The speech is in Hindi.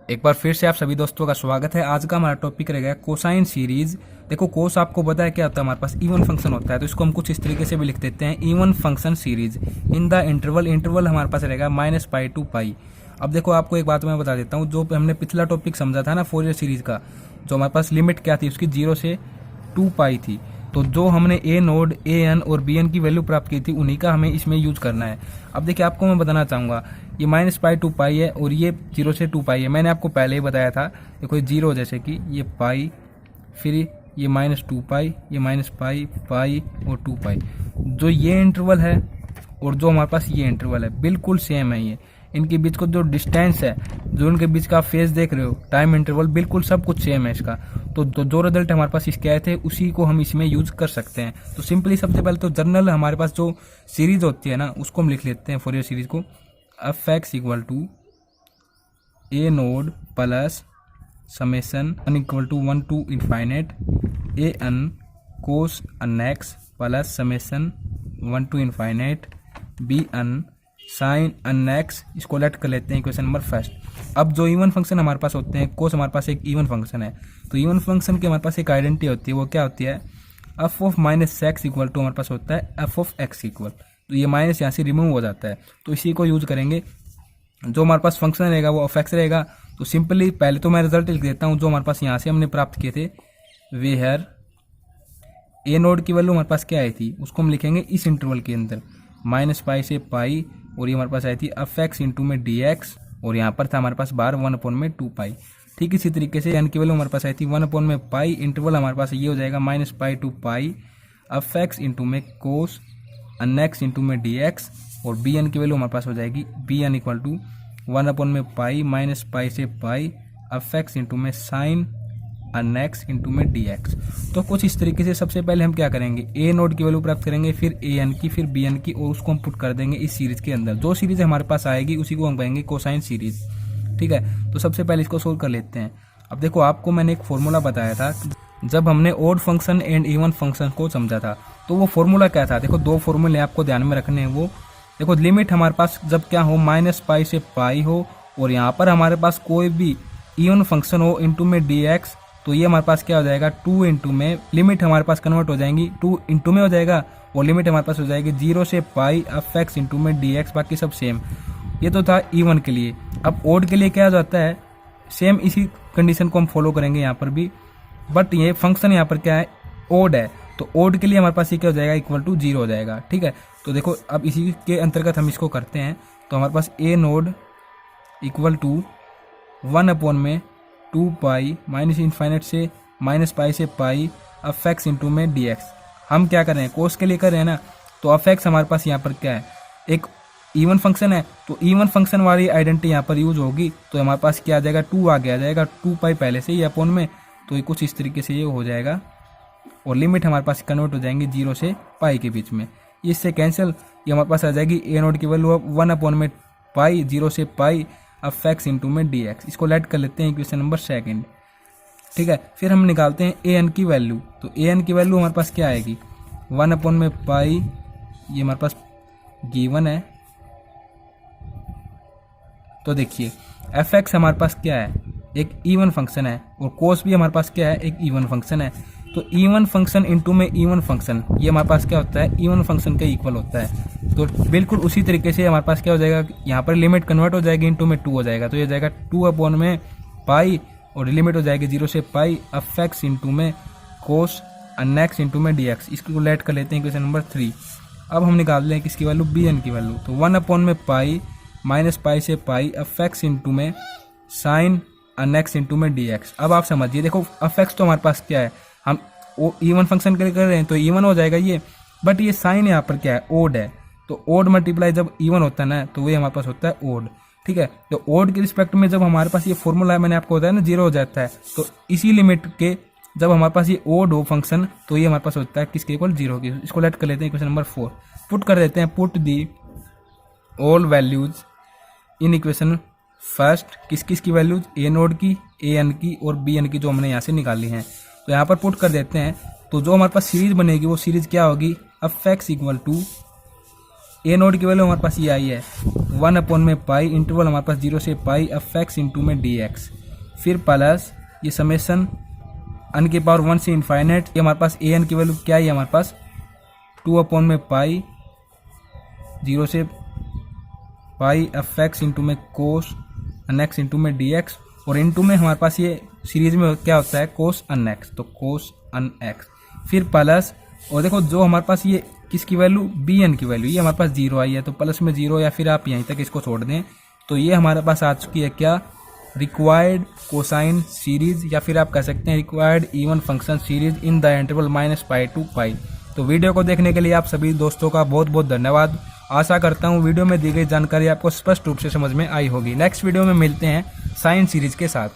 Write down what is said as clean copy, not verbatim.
एक बार फिर से आप सभी दोस्तों का स्वागत है। आज का हमारा टॉपिक रहेगा कोसाइन सीरीज। देखो कोस आपको पता है क्या होता है, हमारे पास इवन फंक्शन होता है, तो इसको हम कुछ इस तरीके से भी लिख देते हैं, even function series in the interval हमारे पास रहेगा -π to π। अब देखो आपको एक बात मैं बता देता हूँ, जो हमने पिछला टॉपिक समझा था ना फोरियर सीरीज का, जो हमारे पास लिमिट क्या थी उसकी 0 से 2π थी। तो जो हमने ए नोड ए एन और बी एन की वैल्यू प्राप्त की थी उन्हीं का हमें इसमें यूज करना है। अब देखिए आपको मैं बताना चाहूँगा, ये -π to π है और ये 0 से 2π है। मैंने आपको पहले ही बताया था, देखो ये 0 जैसे कि ये पाई, फिर ये -2π, ये -π, पाई और 2π। जो ये इंटरवल है और जो हमारे पास ये इंटरवल है बिल्कुल सेम है। ये इनके बीच को जो डिस्टेंस है, जो इनके बीच का फेज देख रहे हो, टाइम इंटरवल बिल्कुल सब कुछ सेम है इसका। तो जो रिजल्ट हमारे पास इसके आए थे उसी को हम इसमें यूज कर सकते हैं। तो सिंपली सबसे पहले तो जनरल हमारे पास जो सीरीज होती है ना उसको हम लिख लेते हैं, फोरियर सीरीज को f(x) = a node plus summation n = 1 to ∞ a n cos nx plus summation 1 to ∞ b n sin nx। इसको लेट कर लेते हैं इक्वेशन नंबर फर्स्ट। अब जो इवन फंक्शन हमारे पास होते हैं, कोस हमारे पास एक इवन फंक्शन है, तो इवन फंक्शन की हमारे पास एक आइडेंटिटी होती है, वो क्या होती है, f (-x) हमारे पास होता है f(x). तो ये माइनस यहाँ से रिमूव हो जाता है, तो इसी को यूज करेंगे। जो हमारे पास फंक्शन रहेगा वो f(x) रहेगा। तो सिंपली पहले तो मैं रिजल्ट लिख देता हूँ जो हमारे पास यहाँ से हमने प्राप्त किए थे। वेयर ए नोड की वैल्यू हमारे पास क्या आई थी उसको हम लिखेंगे इस इंटरवल के अंदर -π से π, और ये हमारे पास आई थी f(x) में dx, और यहाँ पर था हमारे पास बार 1/2π। ठीक इसी तरीके से n की वैल्यू हमारे पास आई थी 1/π, इंटरवल हमारे पास ये हो जाएगा -π to π, f(x) में cos nx में dx, और bn की वैल्यू हमारे पास हो जाएगी bn = 1/π -π से π, f(x) में sin nx में dx। तो कुछ इस तरीके से सबसे पहले हम क्या करेंगे, ए नोड की वैल्यू प्राप्त करेंगे, फिर ए एन की, फिर बी एन की, और उसको हम पुट कर देंगे इस सीरीज के अंदर। जो सीरीज हमारे पास आएगी उसी को हम कहेंगे कोसाइन सीरीज। ठीक है, तो सबसे पहले इसको सोल्व कर लेते हैं। अब देखो आपको मैंने एक फॉर्मूला बताया था जब हमने odd function and even function को समझा था, तो वो फॉर्मूला क्या था। देखो दो फॉर्मूले आपको ध्यान में रखने हैं। वो देखो लिमिट हमारे पास जब क्या हो, -π से π हो, और यहाँ पर हमारे पास कोई भी इवन फंक्शन हो इंटू में dx, तो ये हमारे पास क्या हो जाएगा, 2 इंटू में लिमिट हमारे पास कन्वर्ट हो जाएंगी, 2 इंटू में हो जाएगा, और लिमिट हमारे पास हो जाएगी 0 से π f(x) में dx, बाकी सब सेम। ये तो था इवन के लिए। अब ओड के लिए क्या हो जाता है, सेम इसी कंडीशन को हम फॉलो करेंगे यहाँ पर भी, बट ये फंक्शन यहाँ पर क्या है, ओड है, तो ओड के लिए हमारे पास ये क्या हो जाएगा, =0 हो जाएगा। ठीक है, तो देखो अब इसी के अंतर्गत हम इसको करते हैं। तो हमारे पास ए नोड = 1/2π -∞ से -π से π f(x) में dx। हम क्या कर रहे हैं, कोस के लिए कर रहे हैं ना, तो f(x) हमारे पास यहाँ पर क्या है, एक इवन फंक्शन है, तो इवन फंक्शन वाली आइडेंटिटी यहाँ पर यूज होगी। तो हमारे पास क्या आ जाएगा, 2 आगे आ जाएगा, 2π पहले से ही अपॉन में, तो ये कुछ इस तरीके से ये हो जाएगा, और लिमिट हमारे पास कन्वर्ट हो जाएंगे 0 से π के बीच में। इससे कैंसिल, ये हमारे पास आ जाएगी ए नोड की वैल्यू 1/π 0 से π f(x) में dx। इसको लेट कर लेते हैं इक्वेशन नंबर सेकंड। ठीक है, फिर हम निकालते हैं ए एन की वैल्यू। तो ए एन की वैल्यू हमारे पास क्या आएगी, 1/π, ये हमारे पास गिवन है। तो देखिए f(x) हमारे पास क्या है, एक इवन फंक्शन है, और कोस भी हमारे पास क्या है, एक इवन फंक्शन है। तो इवन फंक्शन इंटू में इवन फंक्शन, ये हमारे पास क्या होता है, इवन फंक्शन के इक्वल होता है। तो बिल्कुल उसी तरीके से हमारे पास क्या हो जाएगा, यहाँ पर लिमिट कन्वर्ट हो जाएगी, इंटू में 2 हो जाएगा, तो ये जाएगा 2/π, और लिमिट हो जाएगी 0 से π f(x) में cos nx में dx। इसको लेट कर लेते हैं इक्वेशन नंबर 3। अब हम निकाल लें किसकी वैल्यू, बी एन की वैल्यू। तो 1/π -π से π f(x) में sin nx में dx। अब आप समझिए, देखो f(x) तो हमारे पास क्या है, हम इवन फंक्शन के लिए कर रहे हैं, तो इवन हो जाएगा ये, बट ये साइन यहाँ पर क्या है, ओड है। तो ओड मल्टीप्लाई जब इवन होता है ना, तो वो हमारे पास होता है ओड। ठीक है, तो ओड के रिस्पेक्ट में जब हमारे पास ये फॉर्मूला है, मैंने आपको बताया ना, 0 हो जाता है, तो इसी लिमिट के जब हमारे पास ये ओड हो फंक्शन, तो ये हमारे पास होता है किसके इक्वल, 0 की। इसको लेट कर लेते हैं इक्वेशन नंबर 4, पुट कर देते हैं, put the all values in equation first. किस किस की वैल्यूज, ए नोड की, ए एन की, और बी एन की, जो हमने यहाँ से निकाली हैं। तो यहाँ पर पुट कर देते हैं, तो जो हमारे पास सीरीज बनेगी वो सीरीज क्या होगी, f(x) = ए नोड की वैल्यू हमारे पास ये आई है 1/पाई, इंटरवल हमारे पास 0 से पाई एफ एक्स इंटू में डी एक्स, फिर प्लस ये समेसन n की पावर 1 से इन्फाइनेट, ये हमारे पास ए एन की वैल्यू क्या है हमारे पास 2/पाई 0 से पाई एफ एक्स इंटू में कोस एन एक्स इंटू में डी एक्स, और इंटू में हमारे पास ये सीरीज में क्या होता है कोस एन एक्स, तो कोस एन एक्स, फिर प्लस, और देखो जो हमारे पास ये किसकी वैल्यू बी एन की वैल्यू, ये हमारे पास 0 आई है तो प्लस में 0, या फिर आप यहीं तक इसको छोड़ दें। तो ये हमारे पास आ चुकी है क्या रिक्वायर्ड कोसाइन सीरीज, या फिर आप कह सकते हैं required even function series in the interval -pi to pi. तो वीडियो को देखने के लिए आप सभी दोस्तों का बहुत बहुत धन्यवाद। आशा करता हूँ वीडियो में दी गई जानकारी आपको स्पष्ट रूप से समझ में आई होगी। नेक्स्ट वीडियो में मिलते हैं साइन सीरीज के साथ।